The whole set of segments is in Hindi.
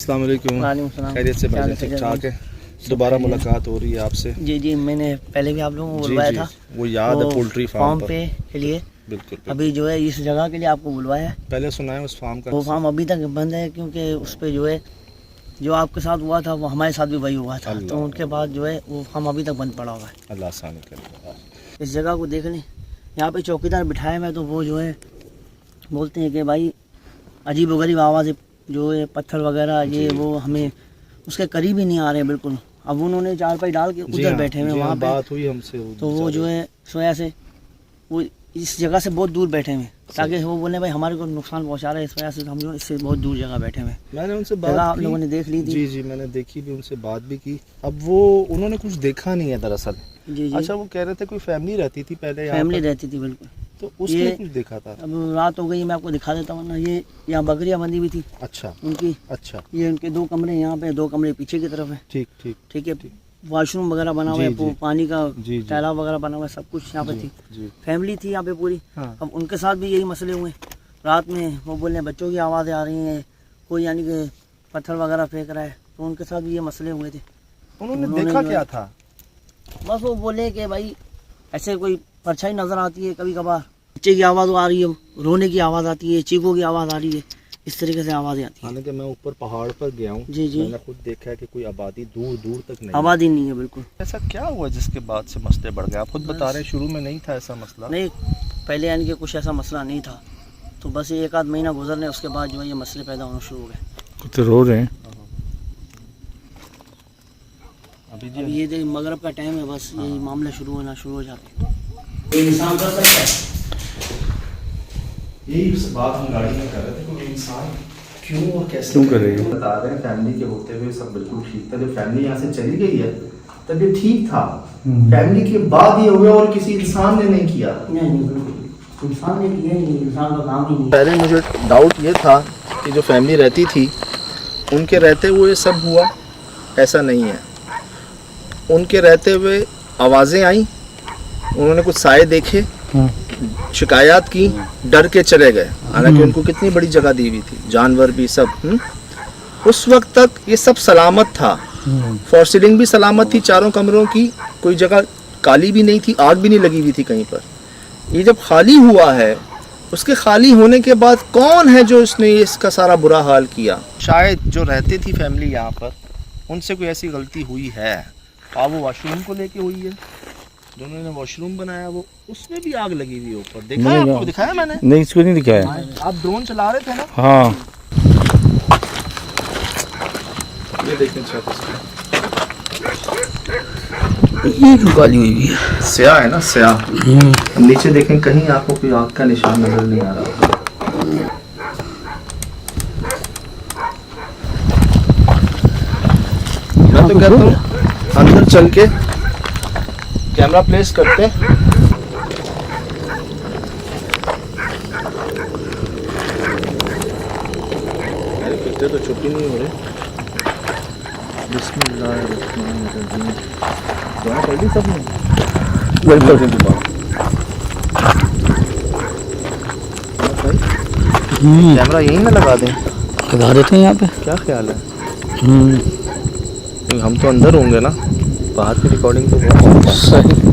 अस्सलाम वालेकुम। वालेकुम सलाम। खैरियत से भाई, ठीक ठाक है। दोबारा मुलाकात हो रही है आपसे। जी जी, मैंने पहले भी आप लोगों को बुलवाया था, वो याद है, पोल्ट्री फार्म पे के लिए। बिल्कुल। अभी जो है इस जगह के लिए आपको बुलवाया है। पहले सुना है उस फार्म का। वो फार्म अभी तक बंद है क्योंकि उस पे जो है जो आपके साथ हुआ था वो हमारे साथ भी वही हुआ था, तो उनके बाद जो है वो फार्म अभी तक बंद पड़ा हुआ है। अल्लाह आसानी करे। इस जगह को देख लें, यहाँ पे चौकीदार बिठाए हुए, तो वो जो है बोलते हैं कि भाई अजीब व गरीब आवाज़ जो है, पत्थर वगैरह ये वो हमें उसके करीब ही नहीं आ रहे हैं बिल्कुल। अब उन्होंने चारपाई डाल के उधर बैठे हुए वहाँ पे, बात हुई हमसे, तो वो जो है सोया से वो इस जगह से बहुत दूर बैठे हुए, ताकि वो बोले भाई हमारे को नुकसान पहुँचा रहे हैं, इस वजह से हम लोग इससे बहुत दूर जगह बैठे हुए। मैंने उनसे बात आप लोगों ने देख ली थी। जी, मैंने देखी भी, उनसे बात भी की। अब वो उन्होंने कुछ देखा नहीं है दरअसल। जी। अच्छा, वो कह रहे थे कोई फैमिली रहती थी पहले, फैमिली रहती थी बिल्कुल, तो उसने कुछ देखा था। अब रात हो गई, मैं आपको दिखा देता हूँ ना। ये यहाँ बकरियाँ बंधी हुई थी। अच्छा उनकी। अच्छा। ये उनके 2 कमरे यहाँ पे, 2 कमरे पीछे की तरफ है। ठीक है। वॉशरूम वगैरह बना हुआ है, पानी का तालाब वगैरह बना हुआ है, सब कुछ यहाँ पे थी। फैमिली थी यहाँ पे पूरी। अब उनके साथ भी यही मसले हुए रात में। वो बोल रहे हैं बच्चों की आवाज़ें आ रही हैं, कोई यानी कि पत्थर वगैरह फेंक रहा है, तो उनके साथ भी ये मसले हुए थे। उन्होंने देखा क्या था? बस वो बोले कि भाई ऐसे कोई परछाई नज़र आती है, कभी कभार बच्चे की आवाज़ आ रही है, रोने की आवाज़ आती है, चीखों की आवाज़ आ रही है, इस तरीके से आवाज़ें आती हैं। हालांकि मैं ऊपर पहाड़ पर गया हूँ। जी। मैंने खुद देखा है कि कोई आबादी दूर दूर तक नहीं, आबादी नहीं है बिल्कुल। ऐसा क्या हुआ जिसके बाद से मसले बढ़ गए? आप खुद बता रहे हैं शुरू में नहीं था ऐसा मसला। नहीं, पहले यानी कि कुछ ऐसा मसला नहीं था, तो बस 1 आध महीना गुजरने उसके बाद जो है ये मसले पैदा होने शुरू हो गए। कुछ रो रहे हैं अभी ये मगरब का टाइम है, बस यही मामले शुरू हो जाते हैं। इंसान कर सकता है, यही बात हम गाड़ी में कर रहे थे, कोई इंसान क्यों और कैसे कर रही है। बता रहे हैं फैमिली के होते हुए सब बिल्कुल ठीक था। जब फैमिली यहाँ से चली गई है तब ये ठीक था। फैमिली के बाद ये हुआ और किसी इंसान ने नहीं किया। नहीं बिल्कुल इंसान ने किया नहीं, इंसान का काम ही नहीं। पहले मुझे डाउट ये था कि जो फैमिली रहती थी उनके रहते हुए सब हुआ, ऐसा नहीं है। उनके रहते हुए आवाज़ें आई, उन्होंने कुछ साए देखे, शिकायत की, डर के चले गए। हालांकि उनको कितनी बड़ी जगह दी हुई थी, जानवर भी सब। उस वक्त तक ये सब सलामत था। फॉर सीलिंग भी सलामत थी, चारों कमरों की कोई जगह काली भी नहीं थी, आग भी नहीं लगी हुई थी कहीं पर। ये जब खाली हुआ है, उसके खाली होने के बाद कौन है जो इसने इसका सारा बुरा हाल किया? शायद जो रहती थी फैमिली यहाँ पर, उनसे कोई ऐसी गलती हुई है। आप वो वॉशरूम को लेके हुई है, जो उन्होंने वॉशरूम बनाया वो, उसमें भी आग लगी हुई है ऊपर। देखा है आपको? दिखाया मैंने? नहीं, इसको नहीं दिखाया। आप ड्रोन चला रहे थे ना? हाँ। ये देखें छत, ये काली हुई है, स्याह है ना, स्याह। नीचे देखें, कहीं आपको कोई आग का निशान नजर नहीं आ रहा। मैं तो कहता हूँ अंदर चल के कैमरा प्लेस करते हैं। मेरे कुत्ते तो छुट्टी नहीं हो रहे। बिस्मिल्लाहिर्रहमानिर्रहीम। दुआ पढ़ ली सबने? बिल्कुल। कैमरा यहीं ना लगा दें? लगा देते हैं यहाँ पे। क्या ख्याल है? हम तो अंदर होंगे ना, बाहर की रिकॉर्डिंग तो बहुत सही।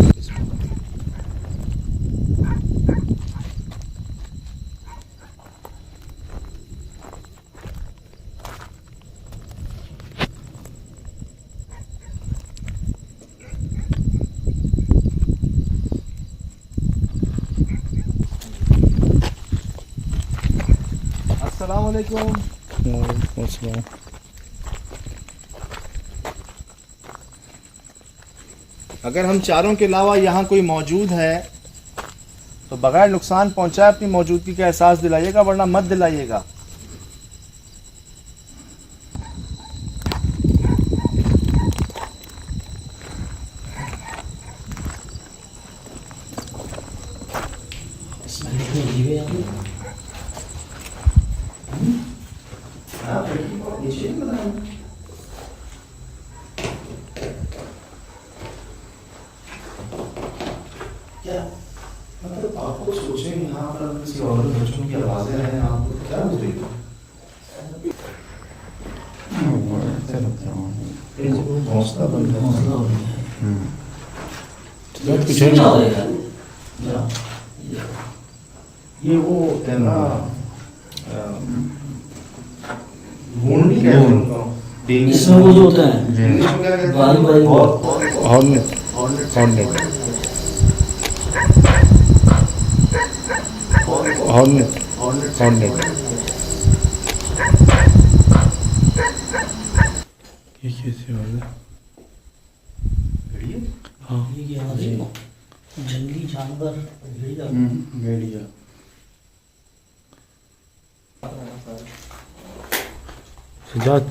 अस्सलाम वालेकुम। अगर हम चारों के अलावा यहाँ कोई मौजूद है तो बगैर नुकसान पहुंचाए अपनी मौजूदगी का एहसास दिलाइएगा, वरना मत दिलाइएगा। मतलब आपको सोचें यहाँ पर किसी और बच्चों की आवाज़ें हैं, आपको क्या हो रही है? घोंसला बन रहा है। ये वो होते हैं ना घूंडी कहते हैं उनको। इसमें वो जो होता है इंग्लिश में क्या कहते हैं? हॉर्नेट ये क्या है? जंगली जानवर भेड़िया। सजाद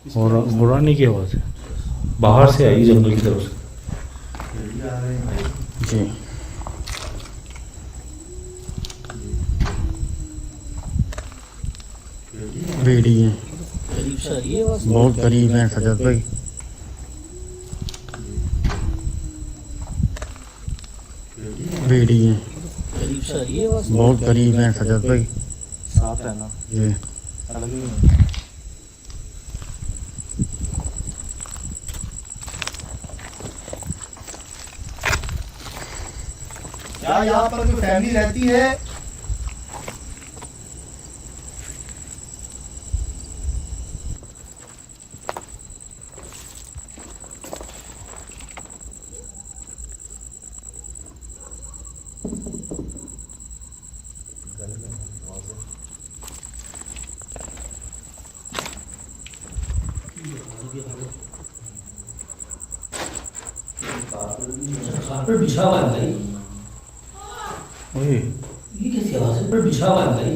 बुरानी की आवाज़ है, बाहर से आई जंगल की तरफ से। भेड़िया आ रहे हैं भाई। जी बेड़ी है, करीब से ये बस बहुत करीब है सजाद भाई। बेड़ी है, करीब से ये बस बहुत करीब है सजाद भाई। साथ रहना जी अलग ही है। क्या यहाँ पर कोई फैमिली रहती है? पर बिछा हुआ है भाई। ओए ये कैसी आवाज है? पर बिछा हुआ है भाई।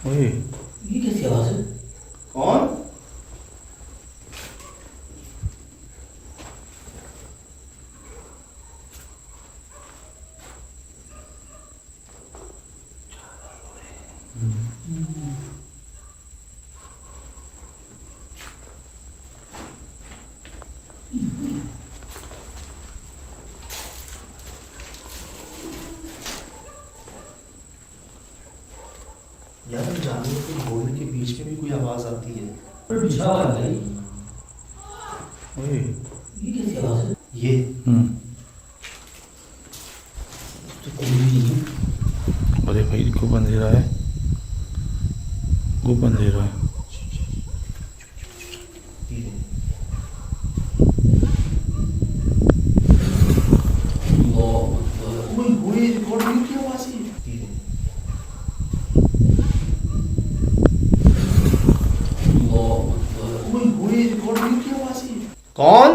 ओए ये कैसी आवाज है? कौन? यार जानवरों के बोलने के बीच में भी कोई आवाज आती है। पर बिछा हुआ है भाई। ओए ये कैसी आवाज है? ये तो कोई भी नहीं है। अरे भाई गुप अंधेरा है, गुप अंधेरा है। कोई रिकॉर्ड नहीं किया आवाज ये। कोई रिकॉर्ड नहीं किया आवाज ये। कौन?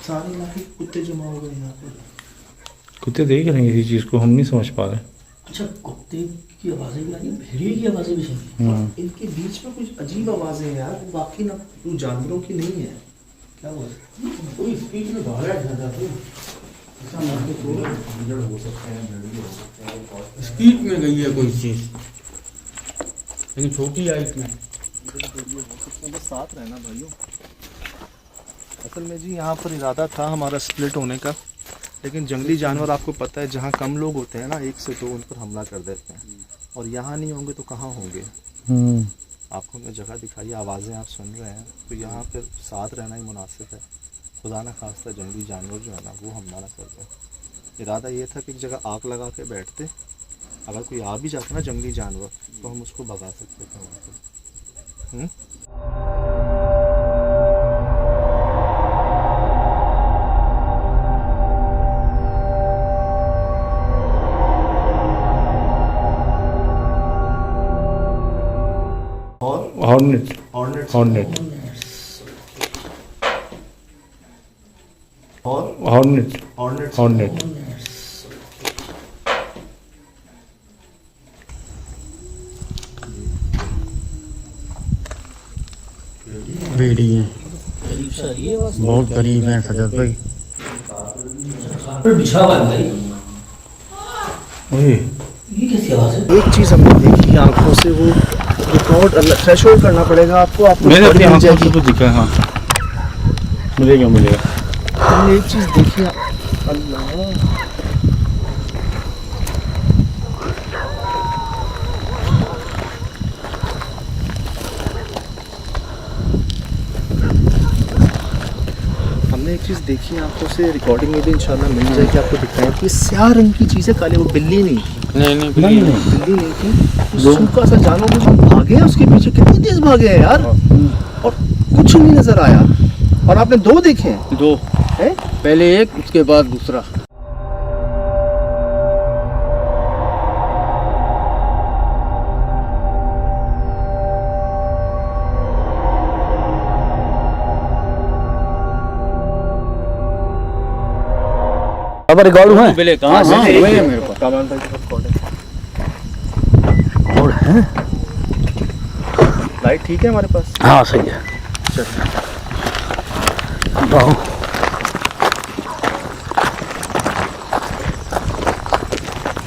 सारे इलाके के कुत्ते जमा हो गए यहाँ पर। कुत्ते देख रहे हैं किसी चीज़ को, हम नहीं समझ पा रहे। अच्छा कुत्ते की आवाजें भी आ रही हैं, भेड़िए की आवाजें भी सुन रही हैं। इनके बीच में कुछ अजीब आवाजें हैं यार, वो बाकी ना वो जानवरों की नहीं है। क्या हुआ? कोई स्पीड में भागा जाता है। हो सकते हैं, भेड़िए हो सकते हैं। स्पीड में गई है कोई चीज, लेकिन छोटी आई इसमें। बस साथ रहना भाइयों। असल में जी यहाँ पर इरादा था हमारा स्प्लिट होने का, लेकिन जंगली जानवर आपको पता है जहाँ कम लोग होते हैं ना, 1 से 2 उन पर हमला कर देते हैं। और यहाँ नहीं होंगे तो कहाँ होंगे? आपको मैं जगह दिखाई, आवाज़ें आप सुन रहे हैं, तो यहाँ पर साथ रहना ही मुनासिब है। खुदा न खास्ता जंगली जानवर जो है ना वो हमला ना कर दें। इरादा ये था कि एक जगह आग लगा के बैठते, अगर कोई आ भी जाता ना जंगली जानवर तो हम उसको भगा सकते थे वहाँ पर। हॉर्नेट हॉर्नेट हॉर्नेट और हॉर्नेट हॉर्नेट हॉर्नेट बेड़ी है, करीब से ये बस बहुत करीब है सजाद भाई। पर बिछा हुआ है भाई। ओए ये कैसी आवाज है? एक चीज हमने देखी आंखों से, वो रिकॉर्ड थ्रेशोल्ड करना पड़ेगा आपको मेरे अपनी मिल आंखों जाएगी। से तो दिखा है, हाँ मिलेगा मिलेगा। हमने एक चीज देखी, अल्लाह चीज़ देखिए आंखों से, रिकॉर्डिंग में भी इंशाल्लाह मिल जाएगी आपको दिखाएं कि स्याह रंग की चीज़ है, काले, वो बिल्ली नहीं, नहीं बिल्ली नहीं थी, सूखा सा जानवर, हम भागे हैं उसके पीछे, कितनी तेज भागे हैं यार, और कुछ नहीं नजर आया। और आपने 2 देखे हैं? 2 हैं? पहले एक, उसके बाद दूसरा। अब रिकॉर्ड हुआ है? पहले कहाँ से हुए हैं मेरे पास? कामरान भाई के पास कॉल है। और है? लाइट ठीक है हमारे पास? हाँ सही है। वाह,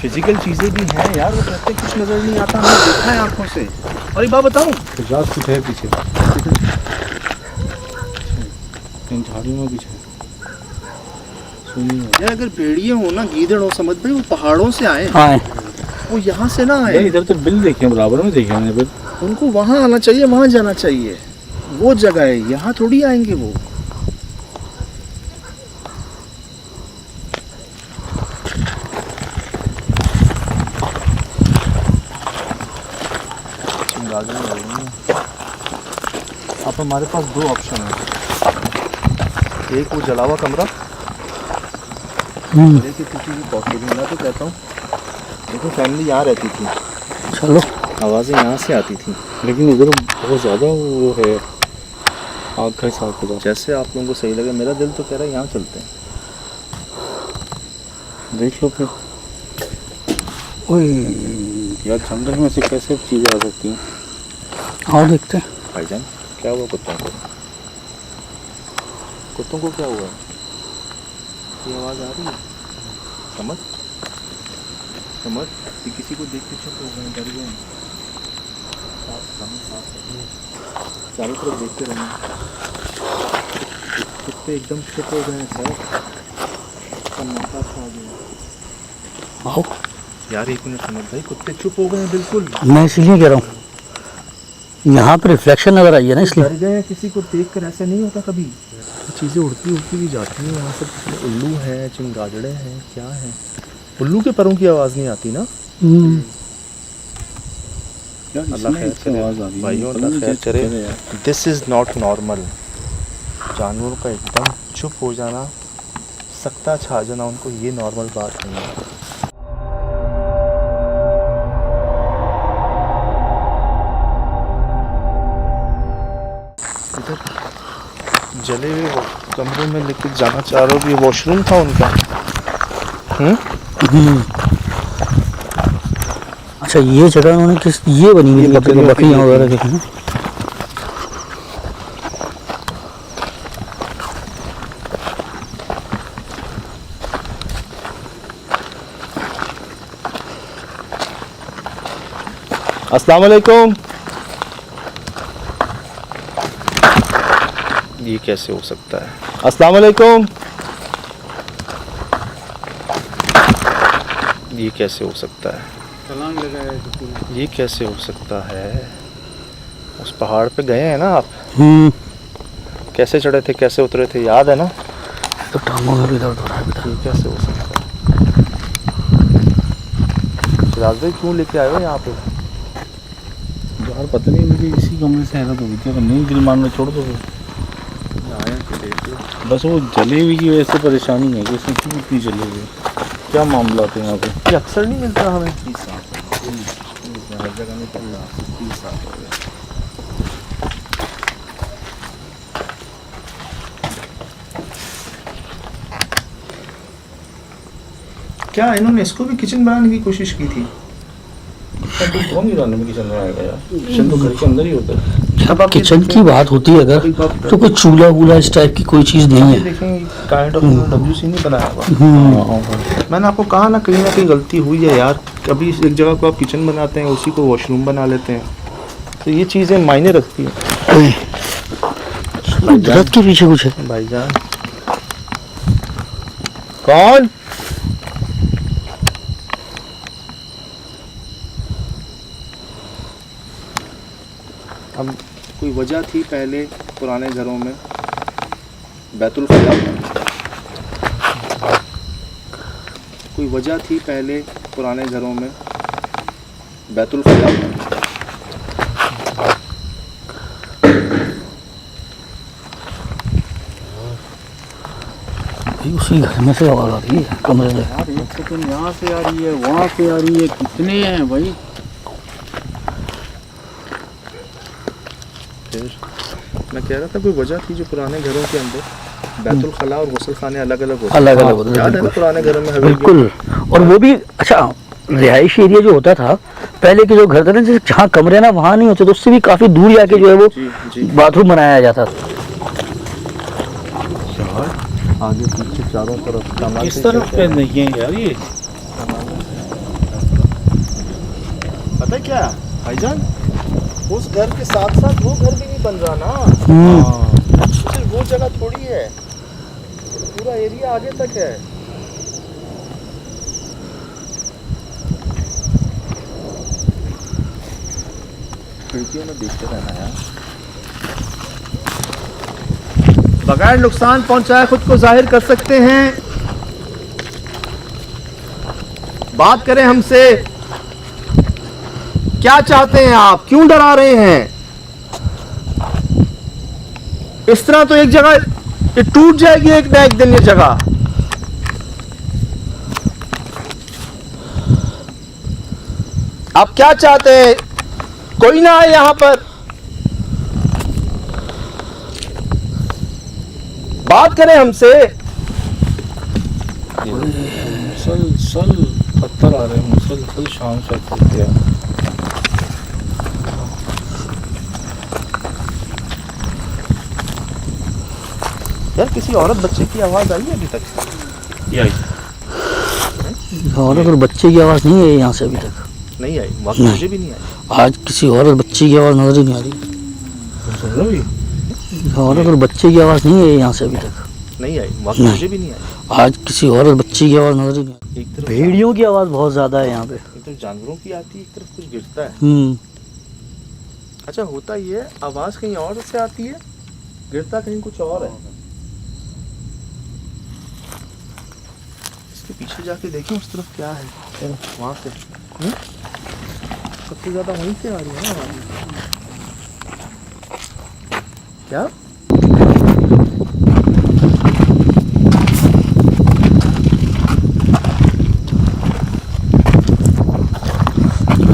फिजिकल चीजें भी हैं यार, वो कहते हैं कुछ नजर नहीं आता, हमने देखा है आंखों से। और एक बात बताऊं, 50 फुट है पीछे, इन झाड़ियों में पीछे सुनिए। यार अगर भेड़िए हो ना, गीदड़ हो, समझ भाई वो पहाड़ों से आए, आए वो यहाँ से ना आए। इधर तो बिल देखे हैं, बराबर में देखे मैंने बिल। उनको वहाँ आना चाहिए, वहाँ जाना चाहिए, वो जगह है, यहाँ थोड़ी आएंगे वो। अब हमारे पास 2 ऑप्शन है, एक वो जला हुआ कमरा, एक किसी की पॉकेट। मैं तो कहता हूँ देखो, फैमिली यहाँ रहती थी, चलो आवाज़ें यहाँ से आती थी, लेकिन उधर बहुत ज़्यादा वो है, आग का हिसाब खुदा। जैसे आप लोगों को सही लगे। मेरा दिल तो कह रहा है यहाँ चलते हैं। देख लो फिर। ओए यार, जंगल में से कैसे चीज़ें आ सकती हैं? और देखते हैं। भाईजान क्या हुआ कुत्तों को? कुत्तों को क्या हुआ है? ये आवाज़ आ रही है, समझ समझ कि किसी को देख के चुप हो गए, डर गए। चारों तरफ देखते रहें, कुत्ते एकदम चुप हो गए हैं सर, सन्नाटा छा गया। आओ, यार 1 मिनट समझ भाई, कुत्ते चुप हो गए हैं बिल्कुल। मैं इसीलिए कह रहा हूँ, यहाँ पे रिफ्लेक्शन नजर आई है ना, इसलिए डर गए हैं। किसी को देख कर ऐसा नहीं होता कभी। चीज़ें उड़ती उड़ती भी जाती हैं यहाँ सब। उल्लू हैं, चिंगादड़े हैं, क्या है। उल्लू के परों की आवाज़ नहीं आती ना। अल्लाह खैर करे भाइयों, अल्लाह खैर करे। This is not normal. जानवरों का एकदम चुप हो जाना, सख्ता छा जाना उनको, ये नॉर्मल बात नहीं है। जले हुए कमरे में लेके जाना चाह रहे हो, ये वॉशरूम था उनका। अच्छा, ये जगह उन्होंने किस, ये बनी हुई बकरियाँ वगैरह देखी ना। अस्सलाम वालेकुम। ये कैसे हो सकता है? अस्सलाम वालेकुम। ये कैसे हो सकता है? छलांग लगाया किसी ने। ये कैसे हो सकता है? उस पहाड़ पे गए हैं ना आप? कैसे चढ़े थे, कैसे उतरे थे, याद है ना? तो टांगों में भी दर्द हो रहा है बेटा। ये कैसे हो सकता है? शिराज भाई क्यों लेके आए हो यहाँ पे? यार पता नहीं, मुझे इसी कमरे से हैरत हो गई थी। अगर नहीं दिल मानना छोड़ दो फिर। बस वो जले हुई की वजह से परेशानी है कि इसमें क्यों इतनी जले हुई, क्या मामला है यहाँ पे? ये अक्सर नहीं मिलता हमें। 30 साल हर जगह नहीं चलता। 30 साल हो गए। क्या इन्होंने इसको भी किचन बनाने की कोशिश की थी? कौन गिराने में किचन बनाएगा यार? किचन तो घर के अंदर ही होता है। जब किचन की बात होती है अगर, तो कोई चूल्हा वूल्हा इस टाइप की कोई चीज़ नहीं है। देखें काइंड ऑफ WC नहीं बनाया हुआ। मैंने आपको कहा ना कहीं गलती हुई है यार। कभी एक जगह को आप किचन बनाते हैं, उसी को वॉशरूम बना लेते हैं, तो ये चीज़ें मायने रखती हैं। दर्द के पीछे कुछ है भाईजान। कौन? अब कोई वजह थी पहले पुराने घरों में बैतुल खला कोई वजह थी पहले पुराने घरों में बैतुल खला में? उसी घर में से आवाज आ रही है कमरे में। यार एक सेकंड यहाँ से आ रही है, वहाँ से आ रही है, कितने हैं भाई? फिर मैं कह रहा था कोई वजह थी जो पुराने घरों के अंदर बैतुल खला और गुस्ल खाने अलग अलग होते थे। याद है ना पुराने घरों में? बिल्कुल। और वो भी अच्छा रिहायशी एरिया जो होता था पहले के जो घर थे ना, जैसे जहाँ कमरे ना वहाँ नहीं होते तो उससे भी काफी दूर जाके जो है वो बाथरूम बनाया जाता था। आगे पीछे चारों तरफ किस तरफ पे नहीं है यार ये? पता है क्या भाईजान, उस घर के साथ साथ वो घर भी नहीं बन रहा ना। सिर्फ वो जगह थोड़ी है, पूरा एरिया आगे तक है। खिड़कियों में देखते रहना यार। बगैर नुकसान पहुंचाए खुद को जाहिर कर सकते हैं। बात करें हमसे, क्या चाहते हैं आप, क्यों डरा रहे हैं? इस तरह तो एक जगह ये टूट जाएगी एक ना एक दिन ये जगह। आप क्या चाहते हैं? कोई ना आए यहां पर, बात करें हमसे। मुसलसल पत्थर आ रहे हैं, मुसलसल शाम से पत्थर। यार किसी औरत बच्चे की आवाज आई है अभी तक? औरत और बच्चे की आवाज नहीं है यहाँ से अभी तक। नहीं आई, वाकई मुझे भी नहीं आई। आज किसी औरत बच्चे की आवाज नजर ही नहीं आ रही। औरत और बच्चे की आवाज नहीं है यहाँ से अभी तक। नहीं आई, वाकई मुझे भी नहीं आई। आज किसी औरत बच्चे की आवाज नजर ही नहीं आ रही। एक तरफ भेड़ियों की आवाज बहुत ज्यादा है यहाँ पे। एक तरफ जानवरों की आती है, एक तरफ कुछ गिरता है। अच्छा होता ये है, आवाज कहीं और से आती है, गिरता कहीं कुछ और है। इसके पीछे जाके देखें उस तरफ क्या है, वहां से सबसे ज्यादा वहीं से आ रही है ना आवाज। क्या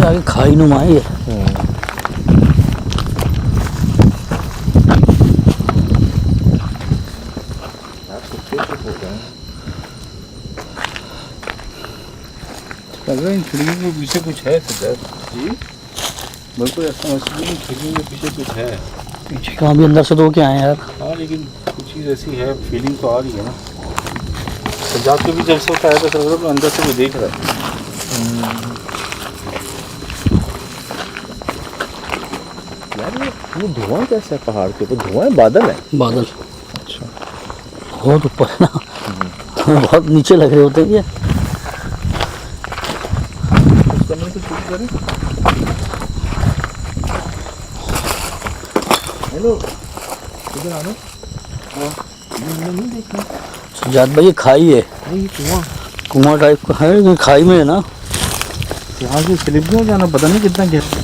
आगे खाई नुमाई है। लग रहा है इन खिड़कियों के पीछे कुछ है सर जी। बिल्कुल ऐसा महसूस है कि खिड़कियों के पीछे कुछ है। पीछे कहाँ भी अंदर से तो क्या है यार। हाँ लेकिन कुछ चीज़ ऐसी है, फीलिंग तो आ रही है ना। सजाद के भी जब से होता है तो लग रहा है अंदर से वो देख रहा है। यार ये धुआं कैसा है पहाड़ के ऊपर? धुआं है, बादल है? बादल अच्छा बहुत ऊपर है ना। बहुत नीचे लग रहे होते हैं ये। उस कमरे को शूट करें। हेलो इधर आना। हाँ नहीं देखना। सजाद भाई ये खाई है। नहीं कुआं, कुआं टाइप का है, लेकिन खाई में है ना। यहाँ से स्लिप भी हो जाना, पता नहीं कितना गहरा।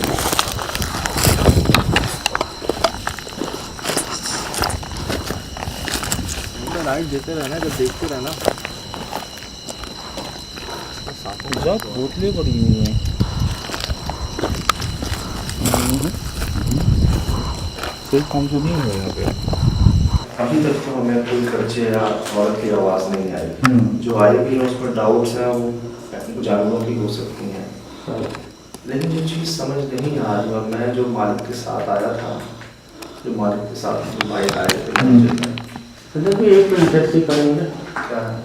लाइट देते रहना, जब देखते रहना। बहुत बोतलें पड़ी हुई हैं। कोई काम तो नहीं हुआ यहाँ पे अभी तक। तो हमें कोई बच्चे या औरत की आवाज़ नहीं आई। जो आई भी है उस पर डाउट्स हैं, वो जानवरों की हो सकती हैं। लेकिन जो चीज़ समझ नहीं आ रही, और मैं जो मालिक के साथ आया था, जो मालिक के साथ जो भाई आए थे, एक मिनट ऐसे करेंगे। क्या है?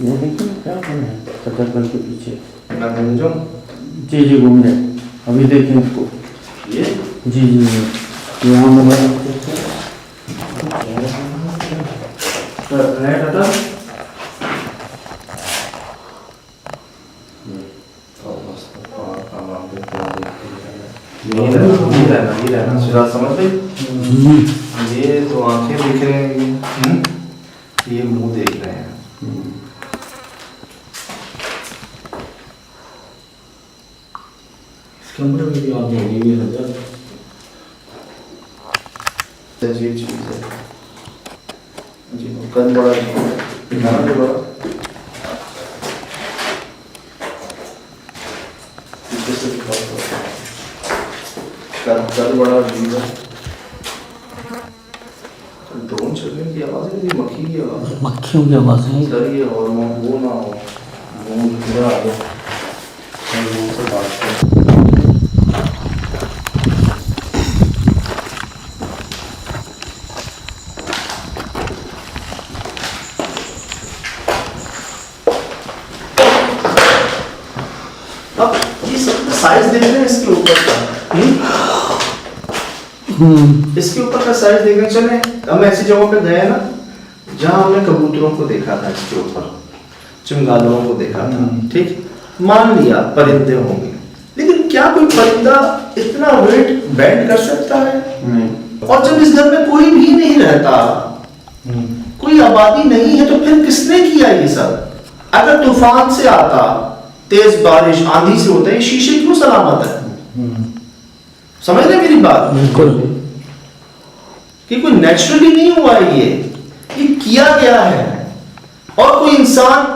ये देखिए क्या बना है सदरबल के पीछे। मैं घूम जी जी घूम रहे, अभी देखें इसको। ये जी जी जी यहाँ मोबाइल रेड आता ये रहना सिरा समझ गई। ये तो आंखें दिख रहे हैं, ये मुंह देख रहे हैं। कमरे में भी आग लगी हुई है सर। ये चीज़ है जी, कद बड़ा दिखाना भी बड़ा पीछे से दिखाओ, कद बड़ा अजीब है। ड्रोन चलने की आवाज़ है, ये मक्खी की आवाज़ है, मक्खियों की आवाज़ है। सर ये और वो ना हो, वो पूरा आ गया, वो से बात करें। अब ये सब साइज देख रहे हैं इसके ऊपर का, इसके ऊपर का साइज देखने चले। हम ऐसी जगहों पे गए ना जहां हमने कबूतरों को देखा था, इसके ऊपर चमगादड़ों को देखा था, ठीक, मान लिया परिंदे होंगे, लेकिन क्या कोई परिंदा इतना वेट बेंड कर सकता है? नहीं। और जब इस घर में कोई भी नहीं रहता, कोई आबादी नहीं है, तो फिर किसने किया ये सब? अगर तूफान से आता, तेज बारिश आंधी से होता है, ये शीशे क्यों सलामत है? समझ रहे मेरी बात? बिल्कुल। कि कोई नेचुरली नहीं हुआ है, ये किया गया है। और कोई इंसान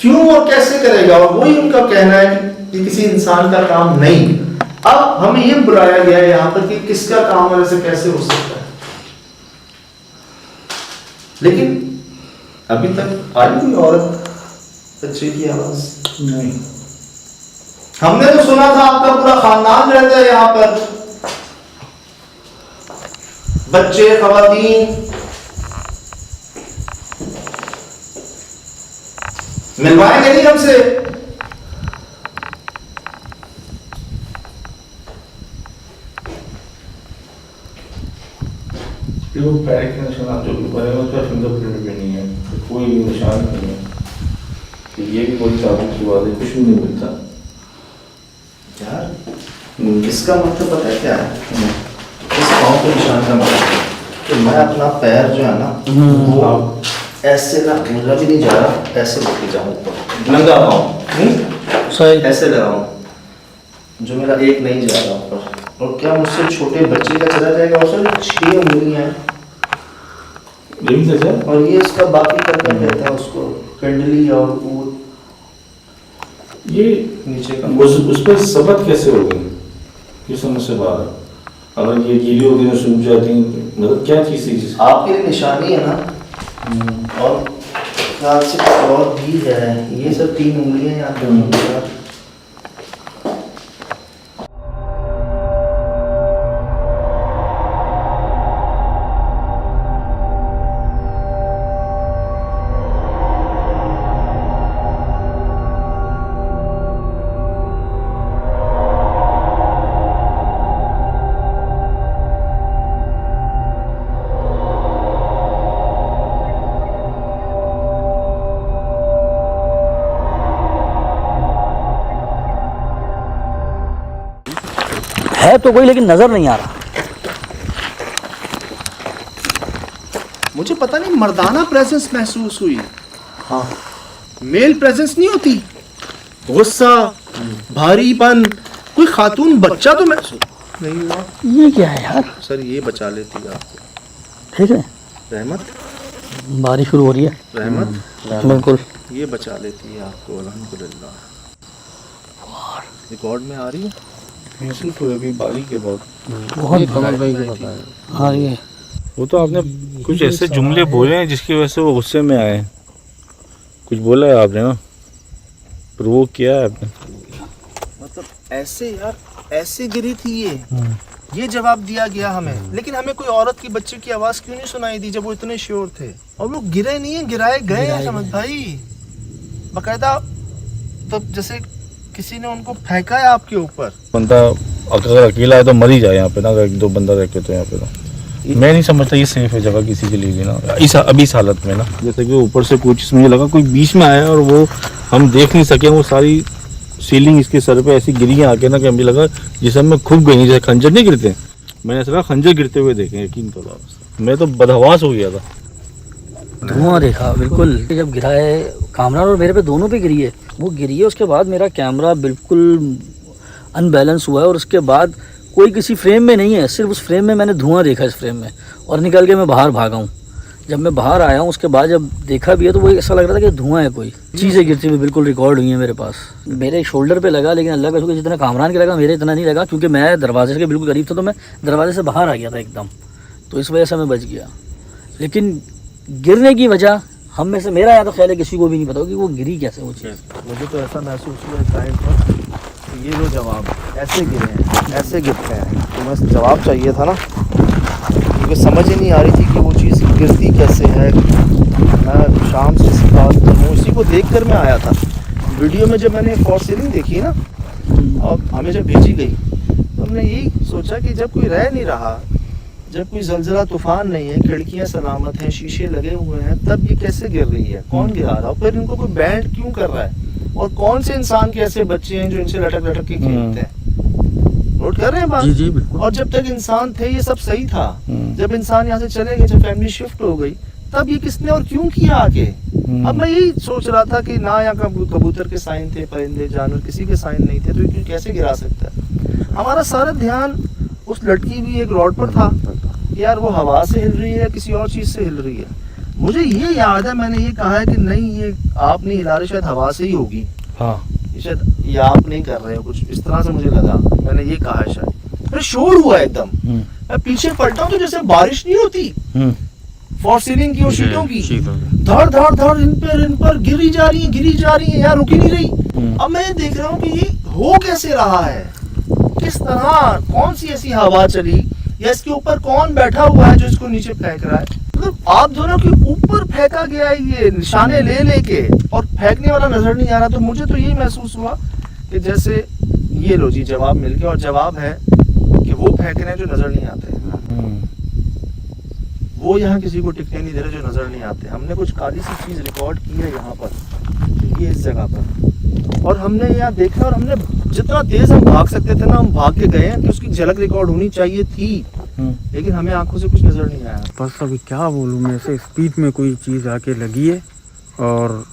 क्यों और कैसे करेगा? और वही उनका कहना है कि किसी इंसान का काम नहीं। अब हमें ये बुलाया गया है यहाँ पर कि किसका काम और ऐसे कैसे हो सकता है। लेकिन अभी तक आई कोई औरत बच्चे की आवाज नहीं। हमने तो सुना था आपका पूरा खानदान रहता है यहाँ पर, बच्चे, खवातीन, मिलवाएंगे नहीं हमसे? वो पैर के निशान जो भी बने उसका फिंगरप्रिंट भी नहीं है, तो कोई भी निशान नहीं है कि ये भी कोई चाबू की बात है, कुछ भी नहीं मिलता यार। इसका मतलब पता है क्या है? इस पाँव के निशान का मतलब है कि मैं अपना पैर जो है ना वो ऐसे ना, मुझे भी नहीं जा रहा, ऐसे लेके जाऊँ ऊपर, नंगा पाँव सही। ऐसे लगाऊं, जो मेरा एक नहीं जा रहा ऊपर। और क्या मुझसे छोटे बच्चे का चला जाएगा? उसमें 6 उंगलियां हैं, और ये इसका बाकी करता रहता है उसको कंडली और वो ये नीचे का। उस पर सबक कैसे हो गई ये समझ से बाहर? अगर ये गीली होती है सूख जाती है, मतलब क्या चीज़ थी? आपके लिए निशानी है ना, और ख्याल से कुछ और भी है। ये सब 3 उंगलियां यहाँ पे। है तो कोई, लेकिन नजर नहीं आ रहा। मुझे पता नहीं मर्दाना प्रेजेंस महसूस हुई। हाँ, मेल प्रेजेंस नहीं होती, गुस्सा, भारीपन, कोई खातून बच्चा तो महसूस नहीं हुआ। ये क्या है यार? सर ये बचा लेती है आपको। ठीक है, रहमत, बारिश शुरू हो रही है। रहमत बिल्कुल। ये बचा लेती है आपको, अल्हम्दुलिल्लाह। रिकॉर्ड में आ रही है। तो अभी बारी के बहुत हाँ, ये वो तो आपने कुछ ऐसे जुमले बोले हैं जिसकी वजह से वो गुस्से में आए। कुछ बोला है आपने ना, प्रोवोक किया है आपने। मतलब ऐसे यार, ऐसे गिरी थी ये जवाब दिया गया हमें। लेकिन हमें कोई औरत की बच्चे की आवाज क्यों नहीं सुनाई दी जब वो इतने श्योर थे? और वो गिरे नहीं है, गिराए गए हैं समझ भाई, बकायदा। तो जैसे किसी ने उनको फेंका है आपके ऊपर। बंदा अगर अकेला है तो मर ही जाए यहाँ पे ना, अगर 1-2 बंदा रह के तो यहाँ पे तो मैं नहीं समझता ये सेफ है जगह किसी के लिए भी ना, अभी इस हालत में ना। जैसे कि ऊपर से कुछ मुझे लगा कोई बीच में आया और वो हम देख नहीं सके, वो सारी सीलिंग इसके सर पे ऐसी गिरी आके ना कि हमें लगा जिसम में खुब गई, जैसे खंजर नहीं गिरते, मैंने ऐसा खंजर गिरते हुए देखे, यकीन करो। मैं तो बदहवास हो गया था। धुआं देखा बिल्कुल जब गिरा है। कामरान और मेरे पे दोनों पे गिरी है। वो गिरी है, उसके बाद मेरा कैमरा बिल्कुल अनबैलेंस हुआ है। और उसके बाद कोई किसी फ्रेम में नहीं है, सिर्फ उस फ्रेम में मैंने धुआं देखा इस फ्रेम में, और निकल के मैं बाहर भागा हूँ। जब मैं बाहर आया हूँ उसके बाद जब देखा भी है तो वो ऐसा लग रहा था कि धुआं है, कोई चीज़ें गिरती हुई बिल्कुल रिकॉर्ड हुई है मेरे पास। मेरे शोल्डर पे लगा, लेकिन अल्लाह का शुक्र जितना कामरान के लगा मेरे इतना नहीं लगा, क्योंकि मैं दरवाजे के बिल्कुल करीब था, तो मैं दरवाजे से बाहर आ गया था एकदम, तो इस वजह से मैं बच गया। लेकिन गिरने की वजह हम में से, मेरा या तो ख्याल है किसी को भी नहीं पता कि वो गिरी कैसे वो चीज़। मुझे तो ऐसा महसूस हुआ इस टाइम पर कि ये जो जवाब ऐसे गिरे हैं, ऐसे गिरते हैं, तो बस जवाब चाहिए था ना, क्योंकि समझ ही नहीं आ रही थी कि वो चीज़ गिरती कैसे है। मैं शाम से इसी बात पर हूँ, इसी को देख कर मैं आया था। वीडियो में जब मैंने फॉर सीलिंग देखी ना और हमें जब भेजी गई, तो हमने यही सोचा कि जब कोई रह नहीं रहा, जब कोई जलजला तूफान नहीं है, खिड़कियां सलामत हैं, शीशे लगे हुए हैं, तब ये कैसे गिर रही है, कौन गिरा रहा है, फिर इनको कोई बैंड क्यों कर रहा है, और कौन से इंसान के ऐसे बच्चे हैं जो इनसे लटक लटक के खेलते हैं। नोट कर रहे हैं बात? जी जी बिल्कुल। और जब तक इंसान थे ये सब सही था, जब इंसान यहाँ से चले गए, जब फैमिली शिफ्ट हो गई, तब ये किसने और क्यों किया आके। अब मैं यही सोच रहा था कि ना यहाँ कबूतर के साइन थे, परिंदे जानवर किसी के साइन नहीं थे, तो ये कैसे गिरा सकता है। हमारा सारा ध्यान उस लटकी हुई एक रॉड पर था, यार वो हवा से हिल रही है या किसी और चीज से हिल रही है। मुझे ये याद है मैंने ये कहा है कि नहीं ये आप नहीं हिला रहे, शायद हवा से ही होगी। हाँ ये शायद ये आप नहीं कर रहे हो, कुछ इस तरह से मुझे लगा, मैंने ये कहा है शायद। फिर शोर हुआ एकदम, मैं पीछे पलटा हूँ तो जैसे बारिश नहीं होती फॉर सीलिंग की और शीटों की, धड़ धड़ धड़ इन पर गिरी जा रही है यार, रुकी नहीं रही। अब मैं देख रहा हूँ कि ये हो कैसे रहा है, किस तरह, कौन सी ऐसी हवा चली, या इसके ऊपर कौन बैठा हुआ है जो इसको नीचे फेंक रहा है। मतलब आप दोनों के ऊपर फेंका गया है ये निशाने ले लेके, और फेंकने वाला नजर नहीं आ रहा। तो मुझे तो यही महसूस हुआ कि जैसे ये लो जी जवाब मिल गया, और जवाब है कि वो फेंक रहे हैं जो नजर नहीं आते, वो यहाँ किसी को टिकने नहीं दे रहे जो नजर नहीं आते। हमने कुछ काली सी चीज रिकॉर्ड की है यहाँ पर, ये इस जगह पर, और हमने यहाँ देखा, और हमने जितना तेज हम भाग सकते थे ना हम भाग के गए हैं कि उसकी झलक रिकॉर्ड होनी चाहिए थी, लेकिन हमें आंखों से कुछ नजर नहीं आया। बस अभी क्या बोलूँ मैं, ऐसे स्पीड में कोई चीज़ आके लगी है और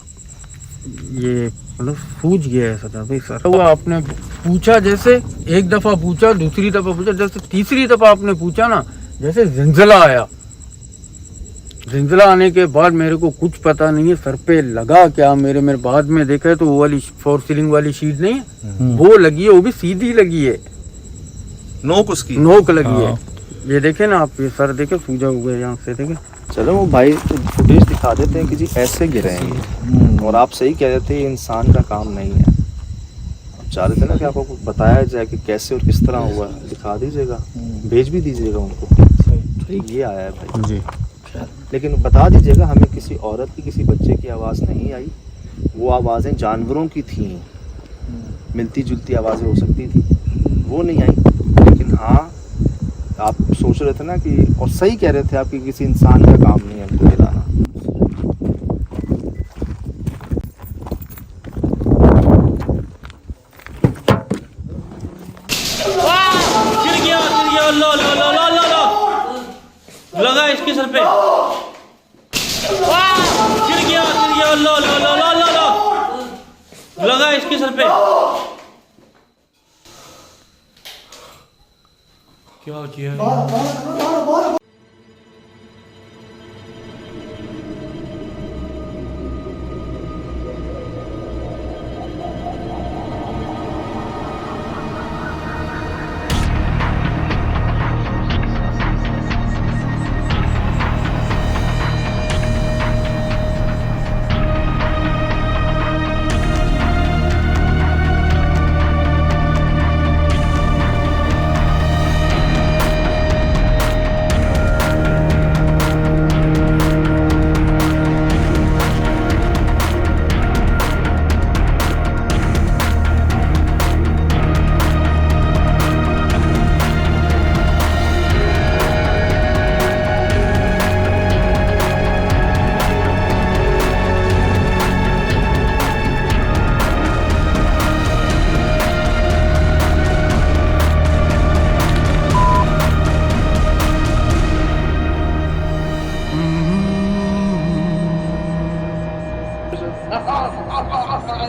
ये मतलब सूझ गया है सर। भाई सर वो आपने पूछा, जैसे एक दफ़ा पूछा, दूसरी दफ़ा पूछा, जैसे तीसरी दफ़ा आपने पूछा ना, जैसे जिलजिला आया। जिलजिला आने के बाद मेरे को कुछ पता नहीं है सर पे लगा क्या, मेरे बाद में देखा है तो वो वाली फॉर सीलिंग वाली शीट नहीं है, वो लगी है, वो भी सीधी लगी है, नोक उसकी नोक लगी है। ये देखे ना आप, ये सर देखे सूजा हुआ है यहाँ से, देखे। चलो वो भाई फुटेज दिखा देते हैं कि जी ऐसे गिरे हैं, और आप सही कह रहे थे ये इंसान का काम नहीं है। आप चाह रहे थे ना कि आपको बताया जाए कि कैसे और किस तरह हुआ, दिखा दीजिएगा, भेज भी दीजिएगा उनको। ये आया है भाई जी, लेकिन बता दीजिएगा हमें किसी औरत की, किसी बच्चे की आवाज़ नहीं आई, वो आवाज़ें जानवरों की थी, मिलती जुलती आवाज़ें हो सकती थी, वो नहीं आई। लेकिन हाँ आप सोच रहे थे ना कि, और सही कह रहे थे आप कि किसी इंसान का काम नहीं है उनको हिलाना। लगा इसके सर पे, गिर गया लगा इसके सर पे। क्या किया?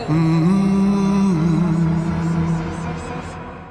Mm-hmm.